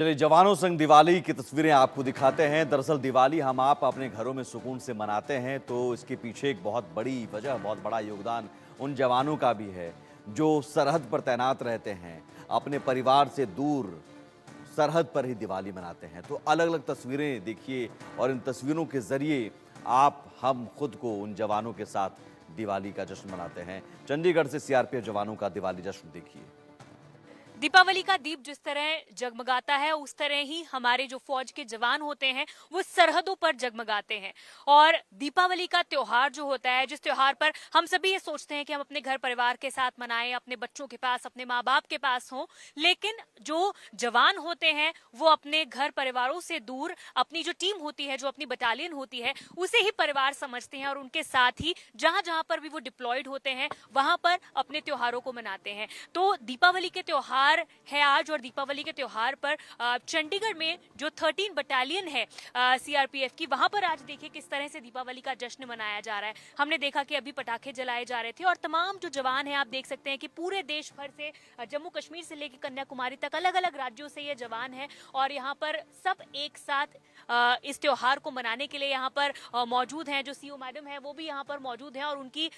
चलिए जवानों संग दिवाली की तस्वीरें आपको दिखाते हैं। दरअसल दिवाली हम आप अपने घरों में सुकून से मनाते हैं, तो इसके पीछे एक बहुत बड़ी वजह, बहुत बड़ा योगदान उन जवानों का भी है जो सरहद पर तैनात रहते हैं, अपने परिवार से दूर सरहद पर ही दिवाली मनाते हैं। तो अलग अलग तस्वीरें देखिए और इन तस्वीरों के जरिए आप हम खुद को उन जवानों के साथ दिवाली का जश्न मनाते हैं। चंडीगढ़ से सीआरपीएफ जवानों का दिवाली जश्न देखिए। दीपावली का दीप जिस तरह जगमगाता है उस तरह ही हमारे जो फौज के जवान होते हैं वो सरहदों पर जगमगाते हैं। और दीपावली का त्योहार जो होता है, जिस त्योहार पर हम सभी ये सोचते हैं कि हम अपने घर परिवार के साथ मनाएं, अपने बच्चों के पास, अपने माँ बाप के पास हों, लेकिन जो जवान होते हैं वो अपने घर परिवारों से दूर अपनी जो टीम होती है, जो अपनी बटालियन होती है, उसे ही परिवार समझते हैं और उनके साथ ही जहां जहां पर भी वो डिप्लॉयड होते हैं वहां पर अपने त्योहारों को मनाते हैं। तो दीपावली के त्योहार है आज, और दीपावली के त्योहार पर चंडीगढ़ में जो 13 बटालियन है सीआरपीएफ की, वहां पर आज देखिए किस तरह से दीपावली का जश्न मनाया जा रहा है। हमने देखा कि अभी पटाखे जलाए जा रहे थे और तमाम जो जवान हैं, आप देख सकते हैं कि पूरे देश भर से, जम्मू कश्मीर से लेकर कन्याकुमारी तक, अलग अलग राज्यों से ये जवान हैं और यहाँ पर सब एक साथ इस त्योहार को मनाने के लिए यहाँ पर मौजूद हैं। जो सीओ मैडम है वो भी यहाँ पर मौजूद हैं और उनकी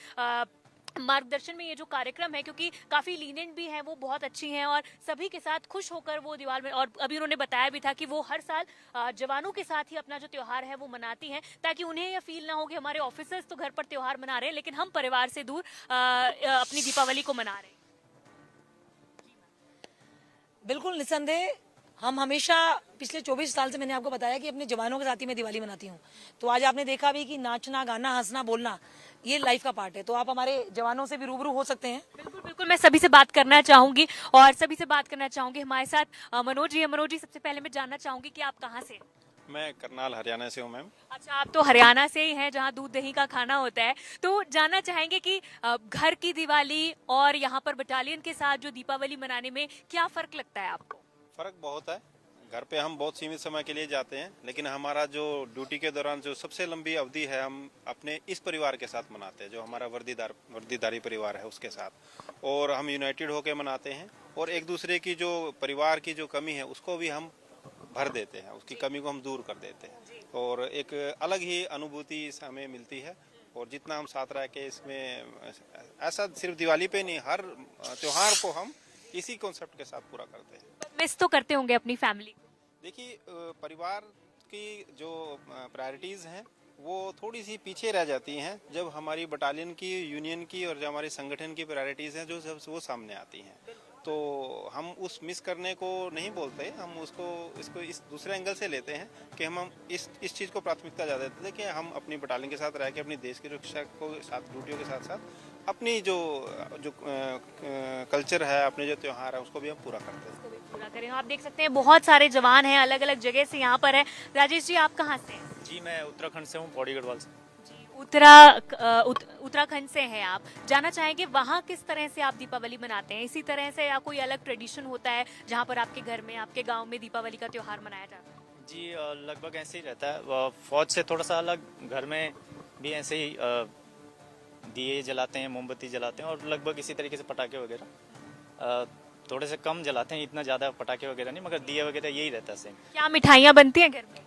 मार्गदर्शन में ये जो कार्यक्रम है, क्योंकि काफी लीनेंट भी हैं, वो बहुत अच्छी हैं और सभी के साथ खुश होकर वो दीवार में, और अभी उन्होंने बताया भी था कि वो हर साल जवानों के साथ ही अपना जो त्योहार है वो मनाती हैं, ताकि उन्हें यह फील ना हो कि हमारे ऑफिसर्स तो घर पर त्योहार मना रहे हैं लेकिन हम परिवार से दूर अपनी दीपावली को मना रहे हैं। बिल्कुल निस्संदेह हम हमेशा पिछले 24 साल से, मैंने आपको बताया कि अपने जवानों के साथ ही मैं दिवाली मनाती हूँ। तो आज आपने देखा भी कि नाचना, गाना, हंसना, बोलना ये लाइफ का पार्ट है। तो आप हमारे जवानों से भी रूबरू हो सकते हैं। बिल्कुल बिल्कुल, मैं सभी से बात करना चाहूंगी और सभी से बात करना चाहूंगी। हमारे साथ मनोज जी है। मनोज जी, सबसे पहले मैं जानना चाहूंगी कि आप कहाँ से हैं? मैं करनाल हरियाणा से हूँ मैम। अच्छा, आप तो हरियाणा से ही हैं जहाँ दूध दही का खाना होता है। तो जानना चाहेंगे कि घर की दिवाली और यहाँ पर बटालियन के साथ जो दीपावली मनाने में क्या फर्क लगता है आपको? फ़र्क बहुत है। घर पे हम बहुत सीमित समय के लिए जाते हैं, लेकिन हमारा जो ड्यूटी के दौरान जो सबसे लंबी अवधि है हम अपने इस परिवार के साथ मनाते हैं, जो हमारा वर्दीधारी परिवार है उसके साथ, और हम यूनाइटेड होकर मनाते हैं और एक दूसरे की जो परिवार की जो कमी है उसको भी हम भर देते हैं, उसकी कमी को हम दूर कर देते हैं और एक अलग ही अनुभूति हमें मिलती है। और जितना हम साथ रह के इसमें, ऐसा सिर्फ दिवाली पे नहीं, हर त्योहार को हम इसी कॉन्सेप्ट के साथ पूरा करते हैं। मिस तो करते होंगे अपनी फैमिली? देखिए, परिवार की जो प्रायोरिटीज़ हैं वो थोड़ी सी पीछे रह जाती हैं जब हमारी बटालियन की, यूनियन की और जो हमारे संगठन की प्रायोरिटीज़ हैं जो सब वो सामने आती हैं। तो हम उस मिस करने को नहीं बोलते, हम इसको इस दूसरे एंगल से लेते हैं कि हम इस चीज़ को प्राथमिकता ज़्यादा देते हैं कि हम अपनी बटालियन के साथ रह के अपनी देश की रक्षा को साथ, ड्यूटियों के साथ साथ अपनी जो जो कल्चर है, अपने जो त्यौहार है उसको भी हम पूरा करते हैं। पूरा करें। आप देख सकते हैं बहुत सारे जवान हैं, अलग अलग जगह से यहाँ पर है। राजेश जी, आप कहाँ से हैं? जी, मैं उत्तराखंड से हूँ, पौड़ी गढ़वाल से। जी, उत्तराखंड से हैं आप। जानना चाहेंगे वहाँ किस तरह से आप दीपावली मनाते हैं? इसी तरह से या कोई अलग ट्रेडिशन होता है जहाँ पर आपके घर में, आपके गांव में दीपावली का त्योहार मनाया जाता है? जी, लगभग ऐसे ही रहता है। फौज से थोड़ा सा अलग, घर में भी ऐसे ही दिए जलाते हैं, मोमबत्ती जलाते हैं और लगभग इसी तरीके से पटाखे वगैरह थोड़े से कम जलाते हैं, इतना ज़्यादा पटाखे वगैरह नहीं, मगर दिए वगैरह यही रहता है सेम। क्या मिठाइयाँ बनती हैं घर में?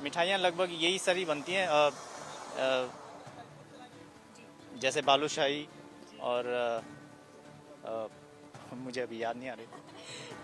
मिठाइयाँ लगभग यही सारी बनती हैं, जैसे बालूशाही और मुझे अभी याद नहीं आ रही।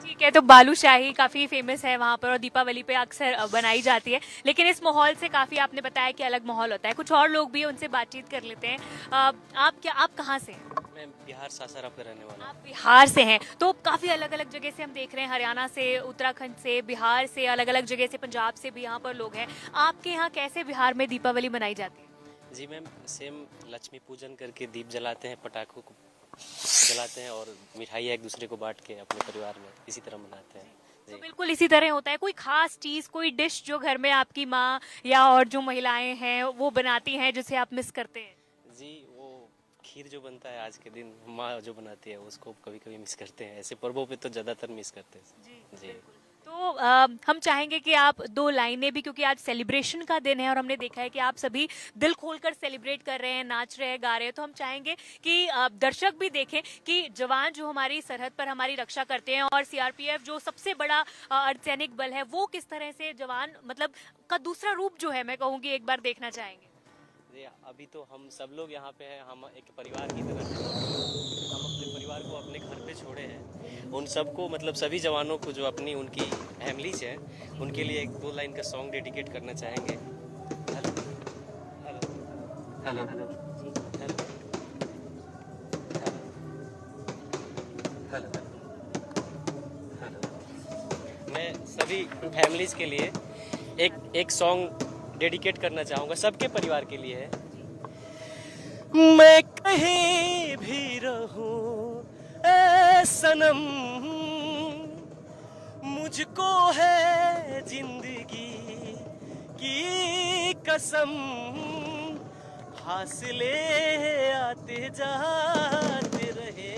ठीक है, तो बालूशाही काफ़ी फेमस है वहाँ पर और दीपावली पे अक्सर बनाई जाती है। लेकिन इस माहौल से काफ़ी, आपने बताया कि अलग माहौल होता है। कुछ और लोग भी हैं, उनसे बातचीत कर लेते हैं। आप कहाँ से हैं? मैं बिहार सासाराम का रहने वाला हूँ। आप बिहार से हैं, तो काफ़ी अलग अलग जगह से हम देख रहे हैं, हरियाणा से, उत्तराखंड से, बिहार से, अलग अलग जगह से, पंजाब से भी यहाँ पर लोग हैं। आपके यहाँ कैसे बिहार में दीपावली मनाई जाती है? जी मैम, सेम लक्ष्मी पूजन करके दीप जलाते हैं, पटाखों को जलाते हैं और मिठाइयाँ एक दूसरे को बांट के अपने परिवार में इसी तरह मनाते हैं। तो बिल्कुल इसी तरह होता है। कोई खास चीज़, कोई डिश जो घर में आपकी माँ या और जो महिलाएं हैं वो बनाती हैं जिसे आप मिस करते हैं? जी, वो खीर जो बनता है आज के दिन, माँ जो बनाती है उसको कभी कभी मिस करते हैं। ऐसे पर्वों पे तो ज़्यादातर मिस करते हैं। जी। तो हम चाहेंगे कि आप 2 लाइनें भी, क्योंकि आज सेलिब्रेशन का दिन है और हमने देखा है कि आप सभी दिल खोलकर सेलिब्रेट कर रहे हैं, नाच रहे हैं, गा रहे हैं, तो हम चाहेंगे कि दर्शक भी देखें कि जवान जो हमारी सरहद पर हमारी रक्षा करते हैं और सीआरपीएफ जो सबसे बड़ा अर्धसैनिक बल है, वो किस तरह से जवान मतलब का दूसरा रूप जो है, मैं कहूँगी एक बार देखना चाहेंगे। जी, अभी तो हम सब लोग यहाँ पे हैं, हम एक परिवार की तरह हैं। हम अपने परिवार को अपने घर पे छोड़े हैं, उन सबको मतलब सभी जवानों को जो अपनी उनकी फैमिलीज हैं उनके लिए एक 2 लाइन का सॉन्ग डेडिकेट करना चाहेंगे। Hello hello hello hello hello hello. मैं सभी फैमिलीज के लिए एक सॉन्ग डेडिकेट करना चाहूँगा, सबके परिवार के लिए है। मैं कहीं भी रहूं ऐ सनम, मुझको है जिंदगी की कसम, हासिले आते जाते रहे,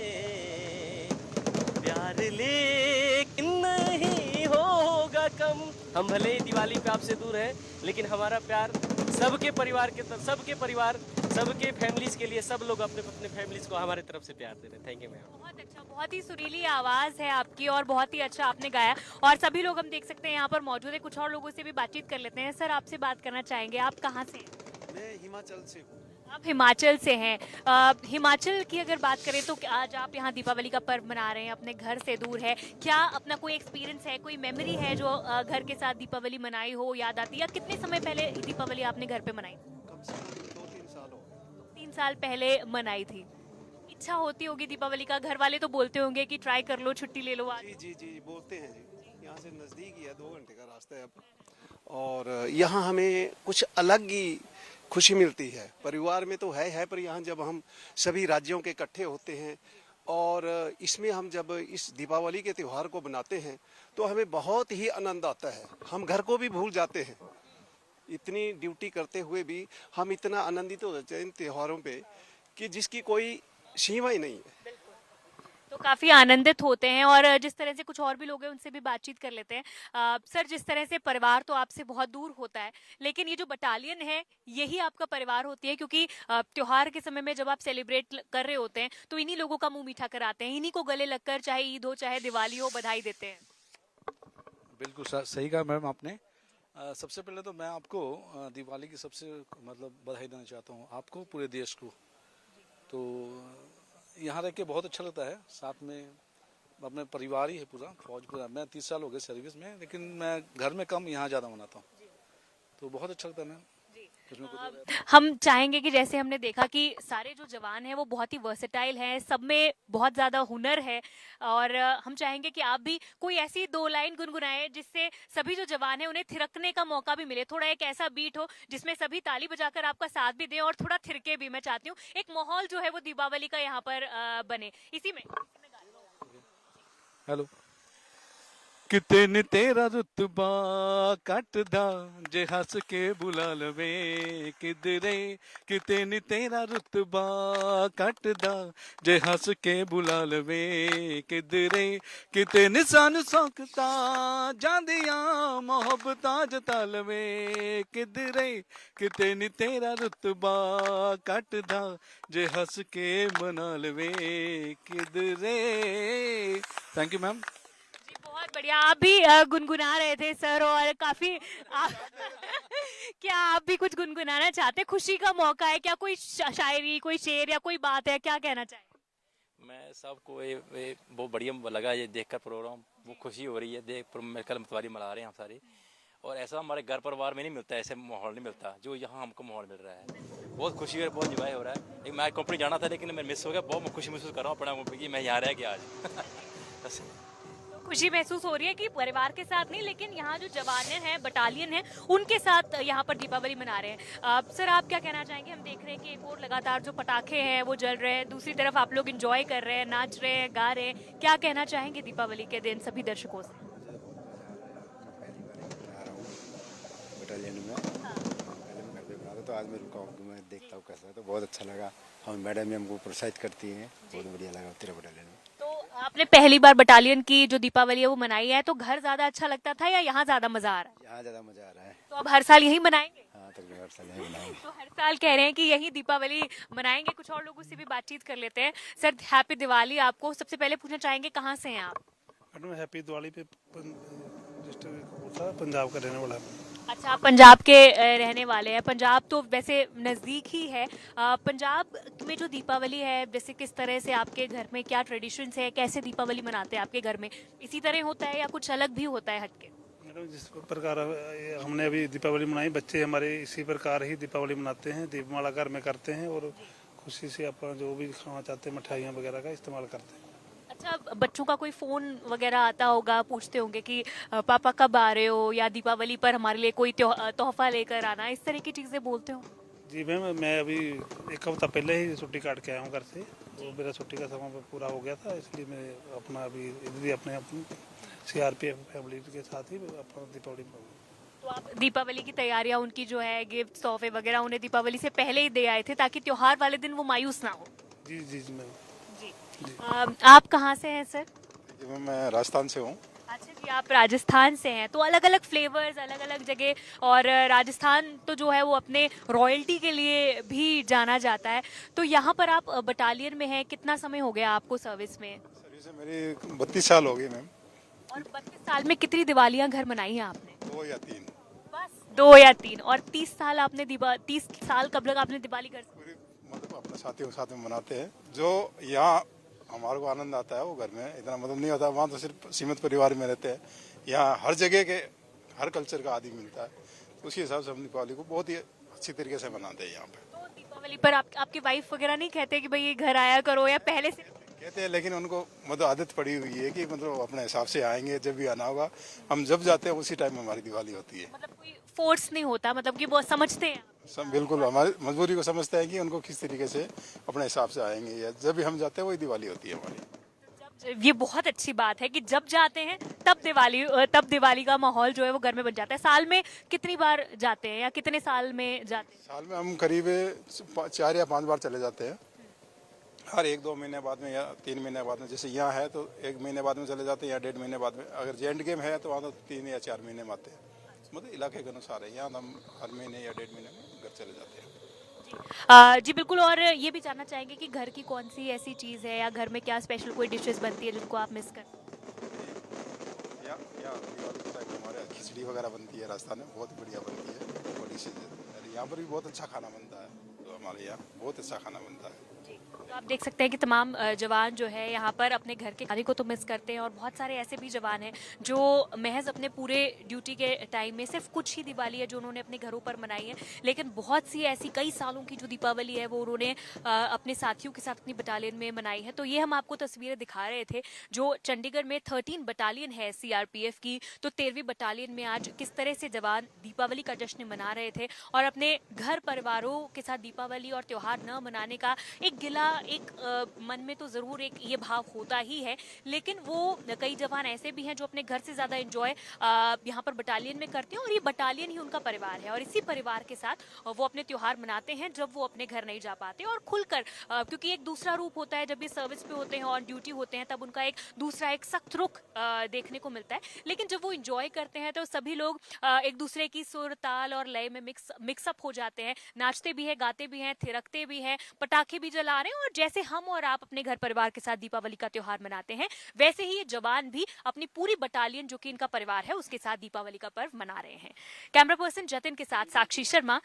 प्यार लेकिन नहीं होगा कम। हम भले ही दिवाली पे आपसे दूर हैं, लेकिन हमारा प्यार सबके परिवार के तरफ, सबके परिवार, सबके फैमिलीज के लिए, सब लोग अपने अपने फैमिलीज को हमारे तरफ से प्यार दे रहे हैं। Thank you ma'am. बहुत अच्छा, बहुत ही सुरीली आवाज है आपकी और बहुत ही अच्छा आपने गाया। और सभी लोग हम देख सकते हैं यहाँ पर मौजूद है, कुछ और लोगों से भी बातचीत कर लेते हैं। सर, आपसे बात करना चाहेंगे, आप कहाँ से हैं? मैं हिमाचल से हूँ। आप हिमाचल से हैं। हिमाचल की अगर बात करें तो आज आप यहाँ दीपावली का पर्व मना रहे हैं, अपने घर से दूर है, क्या अपना कोई एक्सपीरियंस है, कोई मेमोरी है जो घर के साथ दीपावली मनाई हो, याद आती है? या कितने समय पहले दीपावली आपने घर पे मनाई? कम से कम 2-3 साल हो गए। 3 साल पहले मनाई थी। इच्छा होती होगी दीपावली का, घर वाले तो बोलते होंगे कि ट्राई कर लो, छुट्टी ले लो आज। जी जी जी बोलते हैं जी। यहाँ से नज़दीक ही है, 2 घंटे का रास्ता है अब। और यहाँ हमें कुछ अलग ही खुशी मिलती है। परिवार में तो है, पर यहाँ जब हम सभी राज्यों के इकट्ठे होते हैं और इसमें हम जब इस दीपावली के त्यौहार को बनाते हैं तो हमें बहुत ही आनंद आता है। हम घर को भी भूल जाते हैं। इतनी ड्यूटी करते हुए भी हम इतना आनंदित हो जाते हैं इन त्योहारों पे कि जिसकी कोई सीमा ही नहीं है। तो काफी आनंदित होते हैं। और जिस तरह से कुछ और भी लोग हैं उनसे भी बातचीत कर लेते हैं। सर, जिस तरह से परिवार तो आपसे बहुत दूर होता है, लेकिन ये जो बटालियन है यही आपका परिवार होती है, क्योंकि त्योहार के समय में जब आप सेलिब्रेट कर रहे होते हैं तो इन्हीं लोगों का मुंह मीठा कराते हैं, इन्हीं को गले लगकर, चाहे ईद हो चाहे दिवाली हो, बधाई देते हैं। बिल्कुल सही कहा मैम आपने। सबसे पहले तो मैं आपको दिवाली की सबसे मतलब बधाई देना चाहता हूँ, आपको, पूरे देश को। तो यहाँ रह के बहुत अच्छा लगता है, साथ में अपने परिवार ही है पूरा, फौज पूरा। मैं 30 साल हो गए सर्विस में, लेकिन मैं घर में कम, यहाँ ज़्यादा मनाता हूँ, तो बहुत अच्छा लगता है मैम। हम चाहेंगे कि जैसे हमने देखा कि सारे जो जवान हैं वो बहुत ही वर्सेटाइल हैं, सब में बहुत ज़्यादा हुनर है, और हम चाहेंगे कि आप भी कोई ऐसी 2 लाइन गुनगुनाएं जिससे सभी जो जवान हैं उन्हें थिरकने का मौका भी मिले। थोड़ा एक ऐसा बीट हो जिसमें सभी ताली बजाकर आपका साथ भी दें और थोड़ा थिरके भी। मैं चाहती हूँ एक माहौल जो है वो दीपावली का यहाँ पर बने। इसी में हेलो। किते नी तेरा रुतबा कटदा जे हंस के बुला लवे किधरे, किते नी तेरा रुतबा कटदा जे हंस के बुला लवे किधरे, किते निशान सौकता जांदियां मोहब्बतां जता लवे किधरे, किते नी तेरा रुतबा कटदा जे हंस के मना लवे किधरे। Thank you ma'am. बहुत बढ़िया। आप भी गुनगुना रहे थे सर, और काफी क्या आप भी कुछ गुनगुनाना चाहते हैं? खुशी का मौका है, क्या कोई शायरी, कोई शेर या कोई बात है, क्या कहना चाहेंगे? मैं सबको ये बहुत बढ़िया लगा ये देखकर प्रोग्राम, वो खुशी हो रही है देख, कल मतवारी मना रहे हैं हम सारे, और ऐसा हमारे घर परिवार में नहीं मिलता, ऐसे माहौल नहीं मिलता जो यहाँ हमको माहौल मिल रहा है। बहुत खुशी है, बहुत इंजॉय हो रहा है। एक मैं कंपनी जाना था लेकिन मैं मिस हो गया, बहुत खुशी महसूस कर रहा हूँ अपना कि मैं यहाँ रह गया आज। खुशी महसूस हो रही है कि परिवार के साथ नहीं, लेकिन यहाँ जो जवान हैं, बटालियन है, उनके साथ यहाँ पर दीपावली मना रहे हैं। सर, आप क्या कहना चाहेंगे? हम देख रहे हैं कि एक और लगातार जो पटाखे हैं वो जल रहे हैं, दूसरी तरफ आप लोग एंजॉय कर रहे हैं, नाच रहे हैं, गा रहे हैं, क्या कहना चाहेंगे दीपावली के दिन सभी दर्शकों से? बटालियन में पहले मैं घर पे बना था, तो आज मैं रुका हूँ, मैं देखता हूँ कैसा है, तो बहुत अच्छा लगा। हम मैडम हमको प्रोत्साहित करती हैं, बहुत बढ़िया लगा तेरा बटालियन में। तो आपने पहली बार बटालियन की जो दीपावली है वो मनाई है, तो घर ज्यादा अच्छा लगता था या यहाँ ज्यादा मजा आ रहा है? यहाँ ज़्यादा मज़ा आ रहा है। तो अब हर साल यही मनाएंगे? हाँ तक हर साल यही बनाएंगे। तो हर साल कह रहे हैं कि यही दीपावली मनाएंगे। कुछ और लोगों से भी बातचीत कर लेते हैं। सर, हैप्पी दिवाली आपको। सबसे पहले पूछना चाहेंगे कहाँ से हैं आप? मैडम हैप्पी दिवाली पे डिस्ट्रिक्ट कपूरथला पंजाब का रहने वाला है। अच्छा, आप पंजाब के रहने वाले हैं। पंजाब तो वैसे नज़दीक ही है। पंजाब में जो दीपावली है, जैसे किस तरह से आपके घर में क्या ट्रेडिशंस है, कैसे दीपावली मनाते हैं आपके घर में? इसी तरह होता है या कुछ अलग भी होता है हटके? मैडम जिस प्रकार हमने अभी दीपावली मनाई, बच्चे हमारे इसी प्रकार ही दीपावली मनाते हैं, दीपमाला घर में करते हैं और खुशी से अपना जो भी खाना चाहते हैं मिठाइयाँ वगैरह का इस्तेमाल करते हैं। अच्छा, बच्चों का कोई फोन वगैरह आता होगा, पूछते होंगे कि पापा कब आ रहे हो, या दीपावली पर हमारे लिए कोई तोहफा लेकर आना, इस तरह की चीजें बोलते हो? जी मैम, मैं अभी एक हफ्ता पहले ही छुट्टी काट के आया हूँ घर से, तो मेरा छुट्टी का समय पूरा हो गया था, इसलिए मैं अपना अभी इधर ही अपने CRPF फैमिली के साथ ही अपना दीपावली तो आप दीपावली की तैयारियां, उनकी जो है गिफ्ट तोहफे वगैरह, उन्हें दीपावली से पहले ही दे आए थे ताकि त्योहार वाले दिन वो मायूस ना हो? जी जी जी मैम। जी। आप कहाँ से हैं सर? मैं राजस्थान से हूँ। अच्छा जी, आप राजस्थान से हैं। तो अलग अलग फ्लेवर्स, अलग अलग जगह, और राजस्थान तो जो है वो अपने रॉयल्टी के लिए भी जाना जाता है। तो यहाँ पर आप बटालियन में हैं, कितना समय हो गया आपको सर्विस में? सर्विस से मेरी 32 साल हो गई मैम। और 32 साल में कितनी दिवालियाँ घर मनाई हैं आपने? 2 या 3। बस 2 या 3। और 30 साल आपने 30 साल कब तक आपने दिवाली कर? पूरी मतलब अपने साथियों के साथ में मनाते हैं। जो यहाँ हमारे को आनंद आता है वो घर में इतना मतलब नहीं होता। वहाँ तो सिर्फ सीमित परिवार में रहते हैं। यहाँ हर जगह के हर कल्चर का आदि मिलता है, उसी हिसाब से हम दीपावली को बहुत ही अच्छी तरीके से मनाते हैं यहाँ पे। तो दीपावली पर आपकी वाइफ वगैरह नहीं कहते कि भाई ये घर आया करो, या पहले से कहते हैं, लेकिन उनको मतलब आदत पड़ी हुई है कि मतलब अपने हिसाब से आएंगे, जब भी आना होगा। हम जब जाते हैं उसी टाइम हमारी दिवाली होती है। मतलब कोई फोर्स नहीं होता, मतलब कि वो समझते हैं? सब बिल्कुल हमारी मजबूरी को समझते हैं कि उनको किस तरीके से अपने हिसाब से आएंगे, या जब भी हम जाते हैं वही दिवाली होती है हमारी। ये बहुत अच्छी बात है कि जब जाते हैं तब दिवाली का माहौल जो है वो घर में बन जाता है। साल में कितनी बार जाते हैं या कितने साल में जाते हैं? साल में हम करीब 4 या 5 बार चले जाते हैं। हर 1-2 महीने बाद में या 3 महीने बाद में। जैसे यहाँ है तो 1 महीने बाद में चले जाते हैं या 1.5 महीने बाद में। अगर जेएंड गेम है तो वहाँ तो 3 या 4 महीने में आते हैं। मतलब इलाके के अनुसार है। यहाँ हम हर महीने या 1.5 महीने में घर चले जाते हैं। जी बिल्कुल। और ये भी जानना चाहेंगे कि घर की कौन सी ऐसी चीज़ है या घर में क्या स्पेशल कोई डिशेस बनती है जिनको आप मिस करते हैं? या दिवाली के टाइम हमारे खिचड़ी वगैरह बनती है राजस्थान में, बहुत बढ़िया बनती है। और यहाँ पर भी बहुत अच्छा खाना बनता है। तो हमारे यहाँ बहुत अच्छा खाना बनता है। तो आप देख सकते हैं कि तमाम जवान जो है यहाँ पर अपने घर के खाने को तो मिस करते हैं, और बहुत सारे ऐसे भी जवान हैं जो महज अपने पूरे ड्यूटी के टाइम में सिर्फ कुछ ही दिवाली है जो उन्होंने अपने घरों पर मनाई है, लेकिन बहुत सी ऐसी कई सालों की जो दीपावली है वो उन्होंने अपने साथियों के साथ अपनी बटालियन में मनाई है। तो ये हम आपको तस्वीरें दिखा रहे थे जो चंडीगढ़ में 13 बटालियन है CRPF की। तो 13वीं बटालियन में आज किस तरह से जवान दीपावली का जश्न मना रहे थे, और अपने घर परिवारों के साथ दीपावली और त्यौहार न मनाने का एक गिला, एक मन में तो ज़रूर एक ये भाव होता ही है, लेकिन वो कई जवान ऐसे भी हैं जो अपने घर से ज़्यादा एंजॉय यहाँ पर बटालियन में करते हैं, और ये बटालियन ही उनका परिवार है, और इसी परिवार के साथ वो अपने त्यौहार मनाते हैं जब वो अपने घर नहीं जा पाते। और खुलकर, क्योंकि एक दूसरा रूप होता है जब ये सर्विस पे होते हैं, ऑन ड्यूटी होते हैं, तब उनका एक दूसरा एक सख्त रुख देखने को मिलता है। लेकिन जब वो इंजॉय करते हैं तो सभी लोग एक दूसरे की सुर ताल और लय में मिक्सअप हो जाते हैं, नाचते भी हैं, गाते भी हैं, थिरकते भी हैं, पटाखे भी जला रहे हैं। और जैसे हम और आप अपने घर परिवार के साथ दीपावली का त्योहार मनाते हैं, वैसे ही ये जवान भी अपनी पूरी बटालियन जो कि इनका परिवार है उसके साथ दीपावली का पर्व मना रहे हैं। कैमरा पर्सन जतिन के साथ साक्षी शर्मा,